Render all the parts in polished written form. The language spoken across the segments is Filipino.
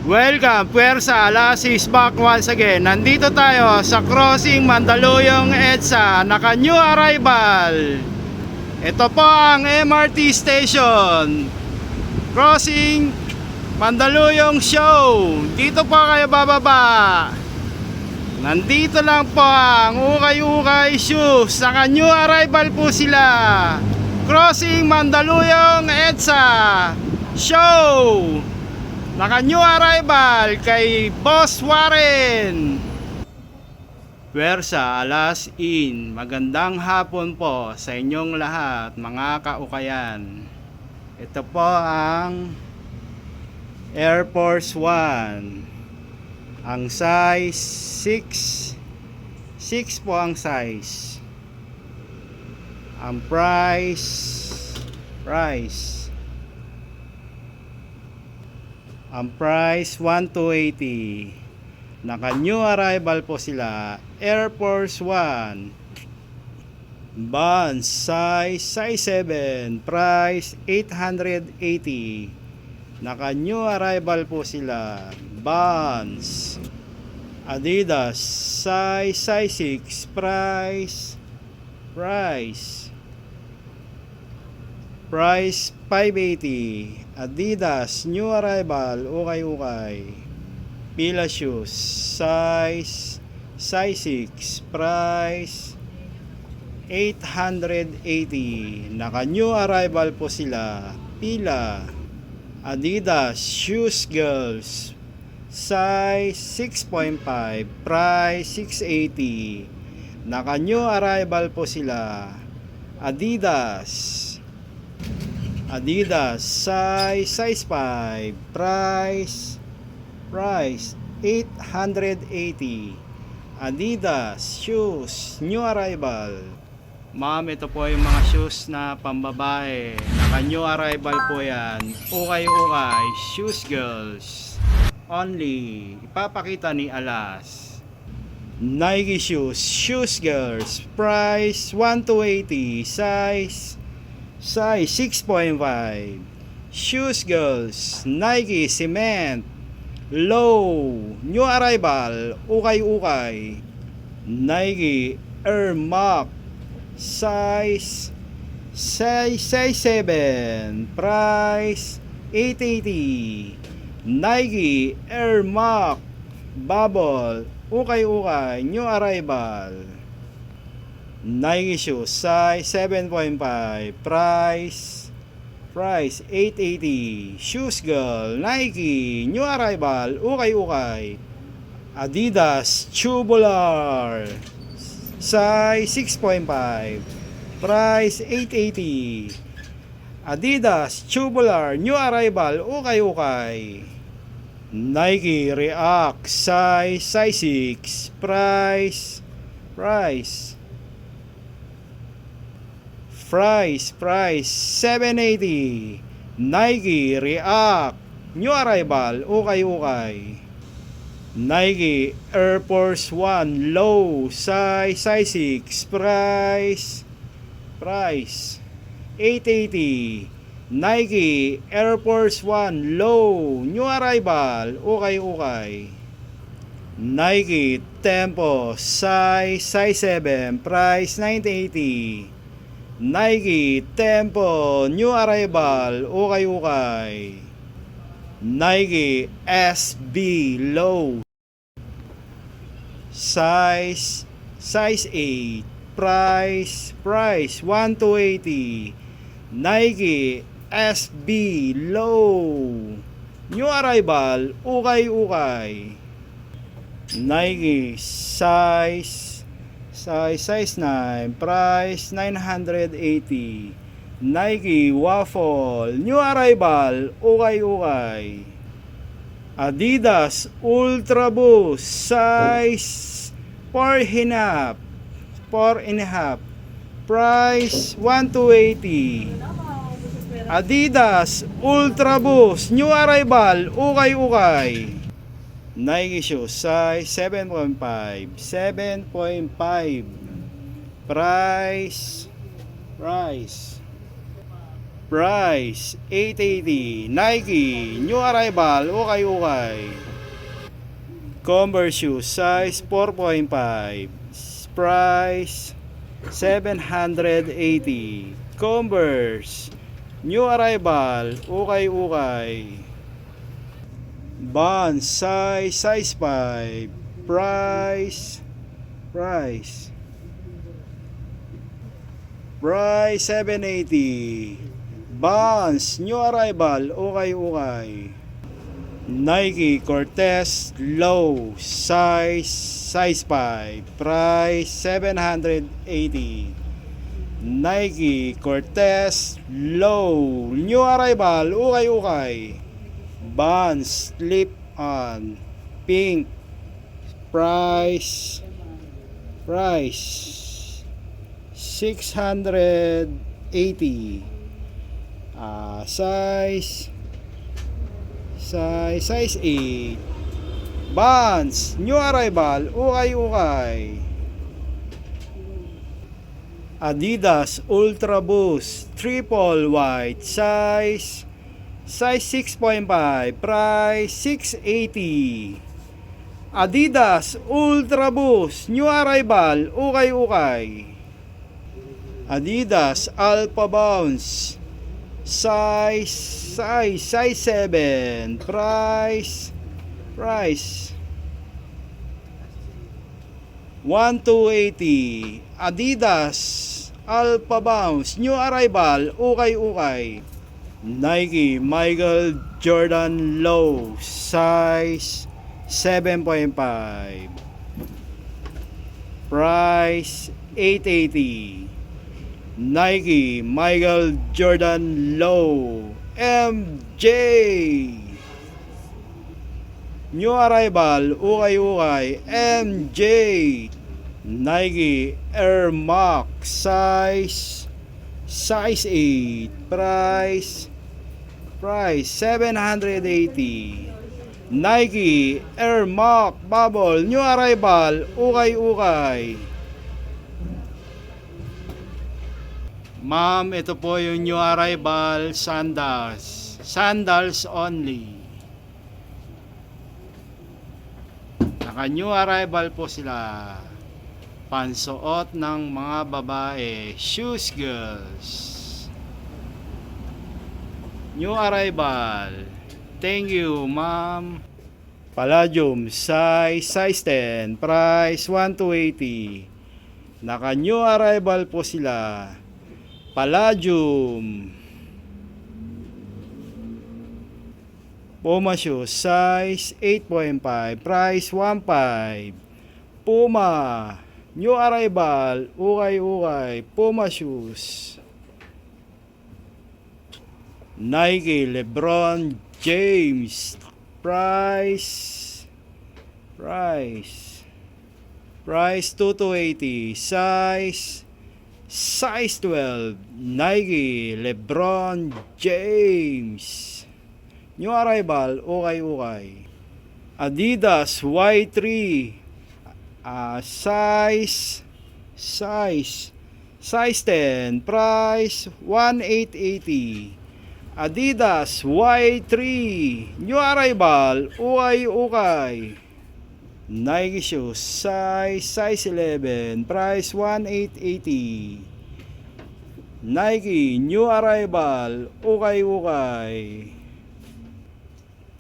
Welcome, Puwersa, Alas is back once again. Nandito tayo sa crossing Mandaluyong EDSA, naka new arrival. Ito po ang MRT station, crossing Mandaluyong Show. Dito po kayo bababa. Nandito lang po ang Ukay-Ukay Shoes, naka new arrival po sila. Crossing Mandaluyong EDSA Show, naka new arrival kay Boss Warren. Puwersa, Alas in. Magandang hapon po sa inyong lahat, mga kaukayan. Ito po ang Air Force One. Ang size 6 po ang size. Ang price 1,280. Naka new arrival po sila. Air Force One, Vans size 7, price 880. Naka new arrival po sila. Vans Adidas size 6, price 580. Adidas new arrival, ukay-ukay. Pila shoes size 6, price 880. Naka new arrival po sila. Pila Adidas shoes girls size 6.5, price 680. Naka new arrival po sila. Adidas size 5, price 880. Adidas shoes new arrival. Ma'am, ito po yung mga shoes na pambabae. Naka new arrival po yan. Ukay-ukay shoes girls only. Ipapakita ni Alas. Nike shoes girls, price 1,280, size 6.5. Shoes girls, Nike cement low new arrival, ukay-ukay. Nike Air Max size 7, price 880. Nike Air Max Bubble, ukay-ukay, new arrival. Nike shoes size 7.5, price 880. Shoes girl, Nike new arrival, ukay-ukay. Adidas tubular size 6.5, price 880. Adidas tubular new arrival, ukay-ukay. Nike React size 6, price 780. Nike React new arrival, ukay-ukay. Nike Air Force One low size 6, price 880. Nike Air Force One low new arrival, ukay-ukay. Nike Tempo size 7, price 980. Nike Tempo new arrival, ukay-ukay. Nike SB low size 8, price 1,280. Nike SB low new arrival, ukay-ukay. Nike size 9, price 980. Nike Waffle new arrival, ukay-ukay. Adidas Ultra Boost size 4.5, price 1,280. Adidas Ultra Boost new arrival, ukay-ukay. Nike shoes size 7.5, Price 880. Nike new arrival, ukay. Converse shoes size 4.5, price 780. Converse new arrival, ukay. Vans size 5, price 780. Vans new arrival, ukay. Nike Cortez low size 5, price 780. Nike Cortez low new arrival, ukay. Vans slip on pink, price 680. Size 8. Vans new arrival, ukay. Adidas Ultra Boost triple white size 6.5, price 680. Adidas Ultra Boost new arrival, ukay. Adidas Alpha Bounce size 7, price 1280. Adidas Alpha Bounce new arrival, ukay. Nike Michael Jordan low size 7.5, price 880. Nike Michael Jordan low MJ new arrival, ukay. MJ Nike Air Max size 8, price 780. Nike Air Max Bubble new arrival, ukay. Ma'am, ito po yung new arrival sandals only. Naka new arrival po sila, pansuot ng mga babae, shoes girls. New arrival. Thank you, ma'am. Palladium size 10, price 1280. Naka new arrival po sila, Palladium. Puma shoes size 8.5, price 15. Puma new arrival, ukay. Puma shoes. Nike LeBron James price 2280, size 12. Nike LeBron James new arrival, ukay. Adidas Y3 size 10, price 1880. Adidas Y3 new arrival, ukay. Nike shoes size 11, price 1880. Nike new arrival, ukay.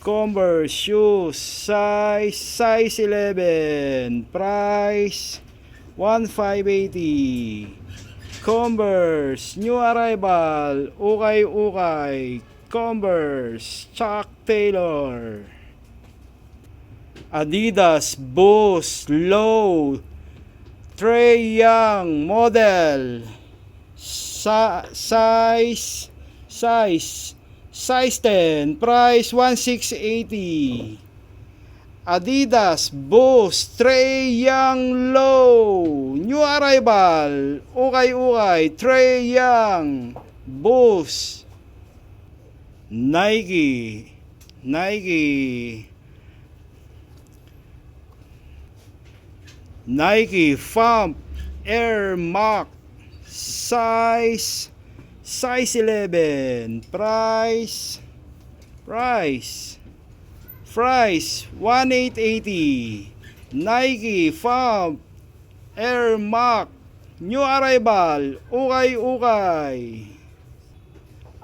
Converse shoes size 11, price 1580. Converse new arrival, ukay. Converse Chuck Taylor. Adidas Boost low Trae Young model size 10, price 1680. Adidas Boost Trae Young low new arrival, ukay. Trae Young Boost. Nike Pump Air Max size 11. Price 1880. Nike Fab Air Max new arrival, ukay.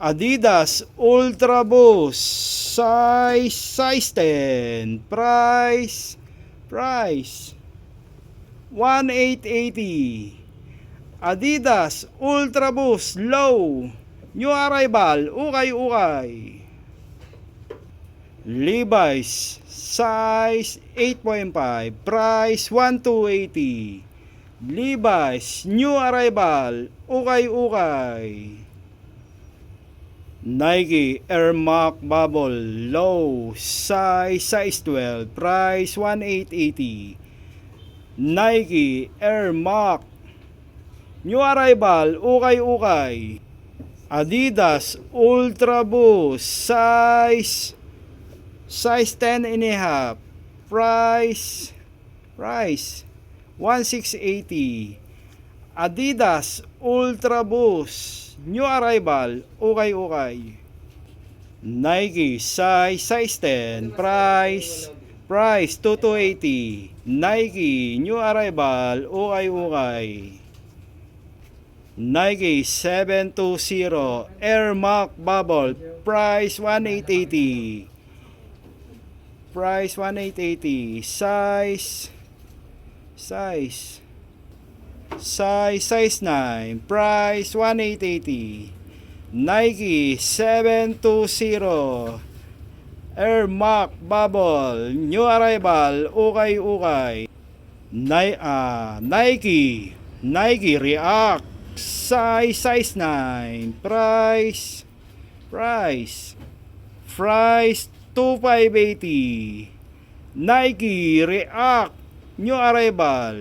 Adidas Ultra Boost size 10. Price 1880. Adidas Ultra Boost Low new arrival, ukay. Levi's size 8.5. Price 1280. Levi's new arrival, ukay. Nike Air Max Bubble Low size 12. Price 1880. Nike Air Max new arrival, ukay. Adidas Ultra Boost size 10 and a half. Price 1680. Adidas Ultra Boost new arrival, ukay. Nike size 10. Price 2280. Nike new arrival, ukay. Nike 720 Air Max Bubble, price 1880. Price 1880. Size 9. Price 1880. Nike 720 Air Max Bubble new arrival, ukay. Nike React size 9. Price 2580. Nike React new arrival.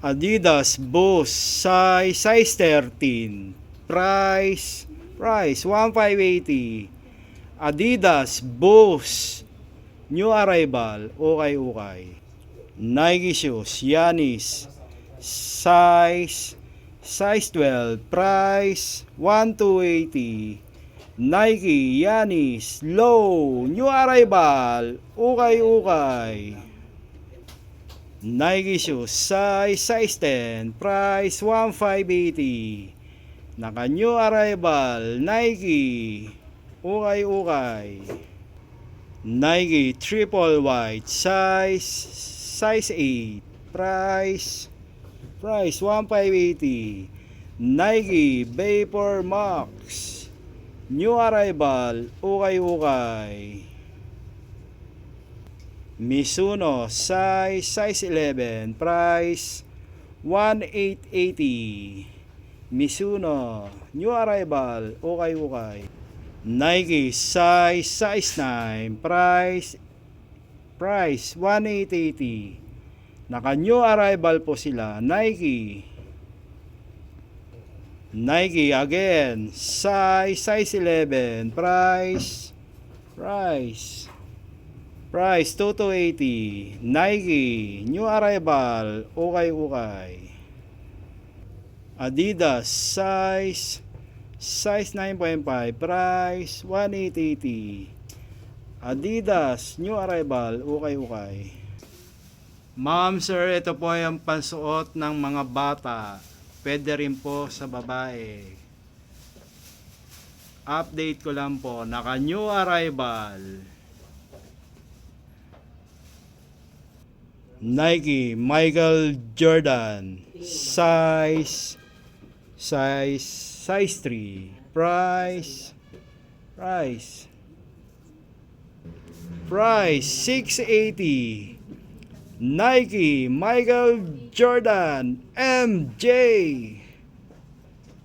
Adidas Boost size 13. Price 1580. Adidas Boost new arrival, ukay. Nike shoes Yanis size 12. Price 1280. Nike Yanis Low new arrival, ukay. Nike shoes size 10. Price 1580. Naka new arrival Nike, ukay. Nike triple white size 8. Price 1580. Nike Vapor Max new arrival, ukay. Mizuno size 11. Price 1880. Mizuno new arrival, ukay. Nike size 9. Price 1880. Naka new arrival po sila. Nike again size 11. Price 2280. Nike new arrival, ukay. Adidas size 9.5. Price 1880. Adidas new arrival, ukay. Ma'am, sir, ito po yung pansuot ng mga bata. Pwede rin po sa babae. Update ko lang po, naka new arrival. Nike Michael Jordan size 3. Price 680. Nike Michael Jordan MJ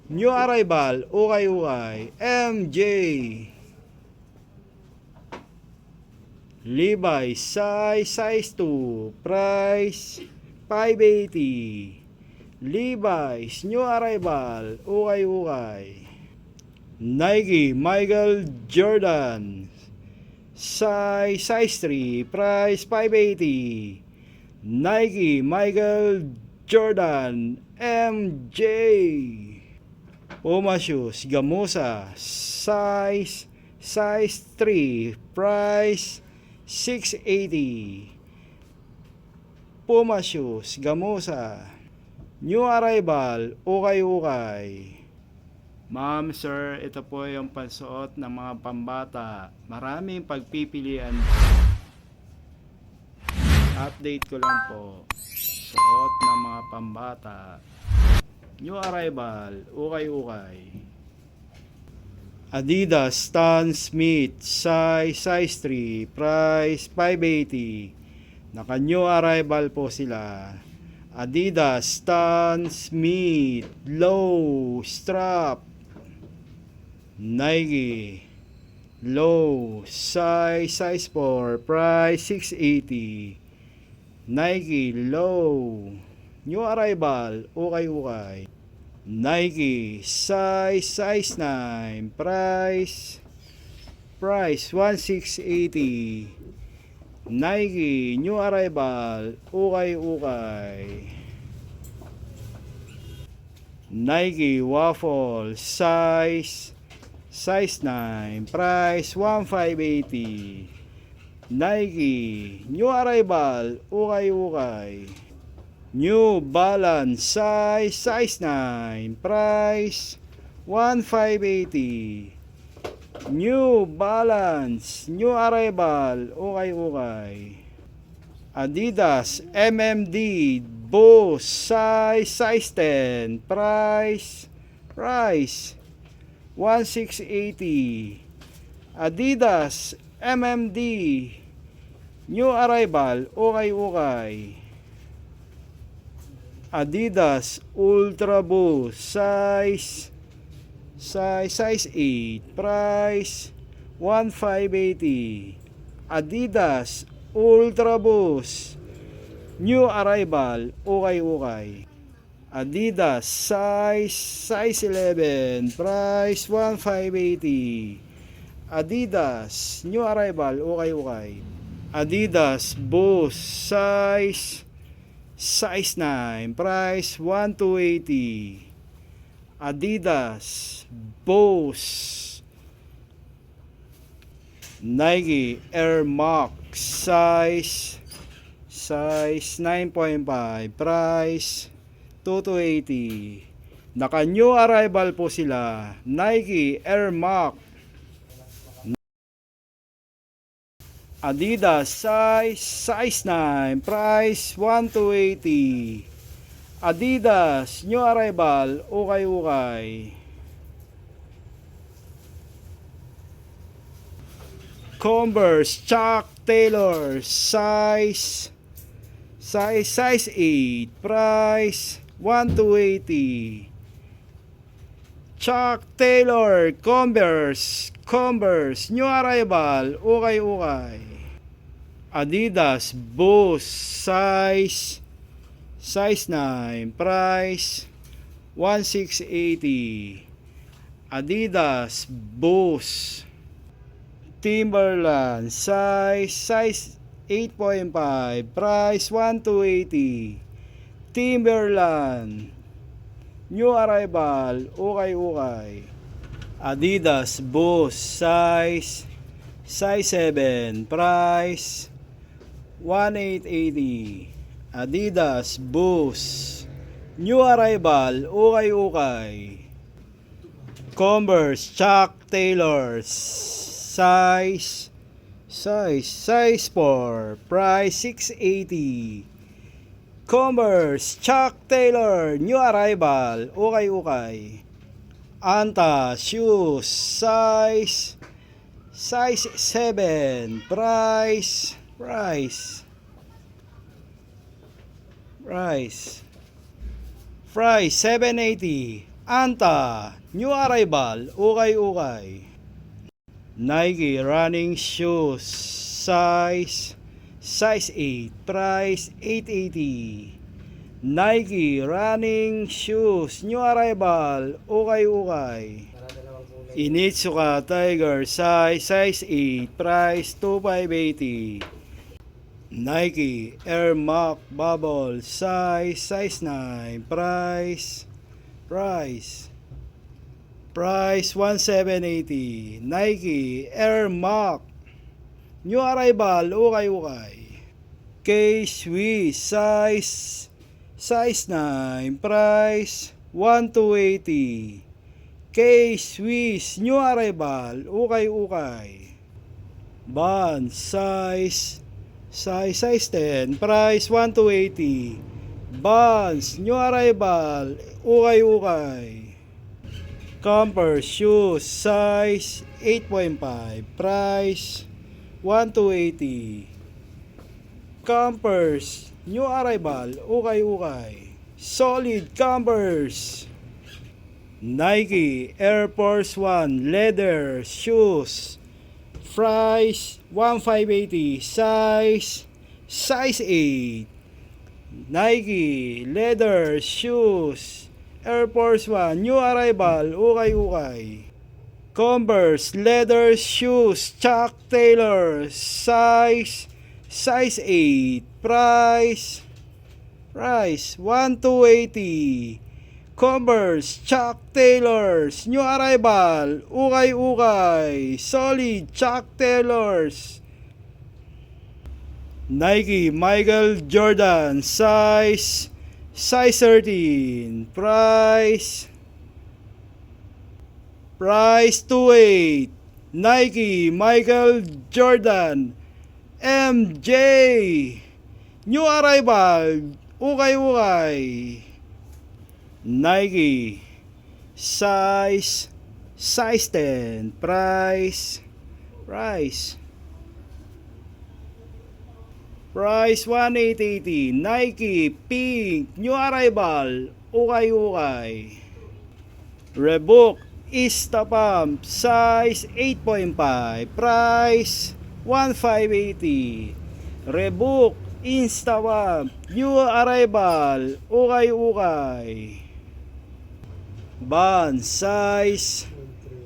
new arrival, ukay. MJ. Levi's size 2. Price 580. Levi's new arrival, ukay. Nike Michael Jordan size 3. Price 580. Nike Michael Jordan MJ. Puma shoes, Gamusa, size 3, price 680. Puma shoes, Gamusa, new arrival, ukay-ukay. Ma'am, sir, ito po yung pansuot ng mga pambata. Maraming pagpipilian. Update ko lang po. Suot ng mga pambata. New arrival, ukay-ukay. Adidas Stan Smith, size 3, price 580. Naka new arrival po sila. Adidas Stan Smith, low strap. Nike, low, size 4, price 680. Nike, low, new arrival, ukay-ukay. Nike, size 9, price 1680. Nike, new arrival, ukay-ukay. Nike waffle, size 9, price 1580. Nike, new arrival, ukay-ukay. New Balance, size 9, price 1580. New Balance, new arrival, ukay-ukay. Adidas MMD Boost, size 10, price 1680. Adidas MMD new arrival, ukay-ukay. Adidas Ultra Boost, size 8, price 1580. Adidas Ultra Boost new arrival, ukay-ukay. Adidas size 11, price 1580. Adidas new arrival, ukay-ukay. Adidas Boost size 9, price 1280. Adidas Boost. Nike Air Max size 9.5, price 2280. Naka new arrival po sila. Nike Air Max. Adidas size 9, price 1280. Adidas new arrival, ukay-ukay. Converse Chuck Taylor size 8, price 1280. Chuck Taylor Converse new arrival, ukay-ukay. Adidas Boost size 9, price 1680. Adidas Boost. Timberland size 8.5, price 1280. Timberland new arrival, ukay-ukay. Adidas Boost size 7, price 1880. Adidas Boost new arrival, ukay-ukay. Converse Chuck Taylor size 4, price 680. Converse Chuck Taylor new arrival, ukay-ukay. Anta shoes size 7, price 780. Anta new arrival, ukay-ukay. Nike running shoes size 8, price 880. Nike running shoes new arrival, ukay-ukay. Initsuka Tiger size 8, price 2580. Nike Air Max Bubble size 9, price 1780. Nike Air Max new arrival, ukay. K-Swiss size 9, price 1280. K-Swiss new arrival, ukay. Vans size 10, price 1280. Vans new arrival, ukay. Converse shoes size 8.5, price 1280. Converse new arrival, ukay. Solid Converse. Nike Air Force 1 leather shoes, price 1580, size 8. Nike leather shoes Air Force 1 new arrival, ukay. Converse leather shoes Chuck Taylor size 8, price 1280. Converse Chuck Taylors new arrival, ukay. Solid Chuck Taylors. Nike Michael Jordan size 13, price 28. Nike Michael Jordan MJ new arrival, ukay. Nike size 10, price 1880. Nike pink new arrival, ukay. Reebok Ista Pump size 8.5, price 1580. Reebok Insta Pump new arrival, ukay. Vans size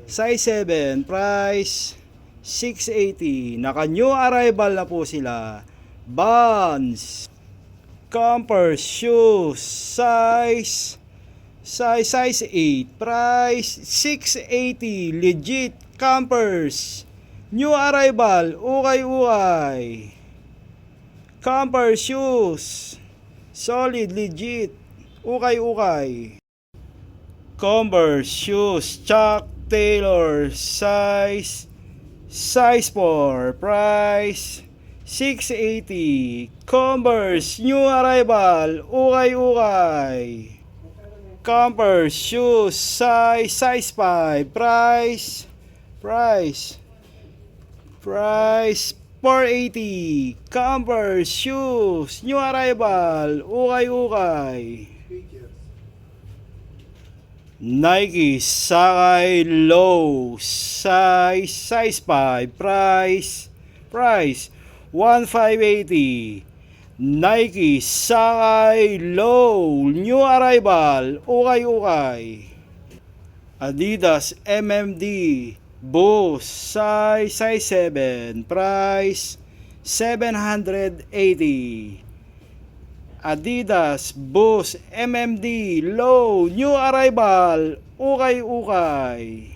7, price 680. Naka new arrival na po sila. Vans. Converse shoes size 8, price 680. Legit Converse new arrival, ukay. Converse shoes solid legit, ukay. Converse shoes Chuck Taylor size 4, price 680. Converse new arrival, ukay. Converse shoes size 5, price 480. Converse shoes new arrival, ukay. Nike Sky Low size 5, price 1580. Nike Sky Low new arrival, ukay. Adidas MMD Boost size 7, price 780. Adidas Boost MMD Low new arrival, ukay.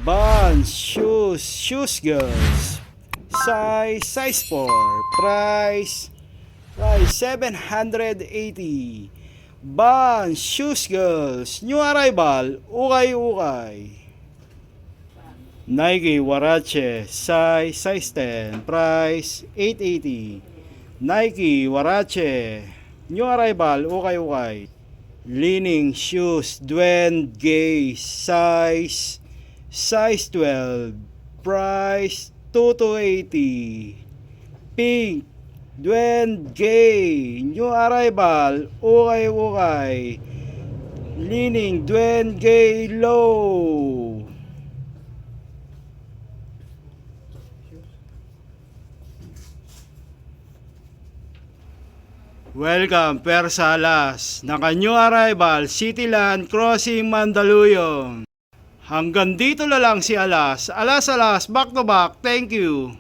Vans shoes girls size 4, price 780. Vans shoes girls new arrival, ukay. Nike Huarache size 10, price 880. Nike Huarache new arrival, ukay. Leaning shoes Dwayne Gay size 12, price 2280. Pink Dwayne Gay new arrival, ukay. Leaning Dwayne Gay Low. Welcome Persalas, naka new arrival Cityland Crossing Mandaluyong. Hanggang dito na lang si Alas, back to back, thank you.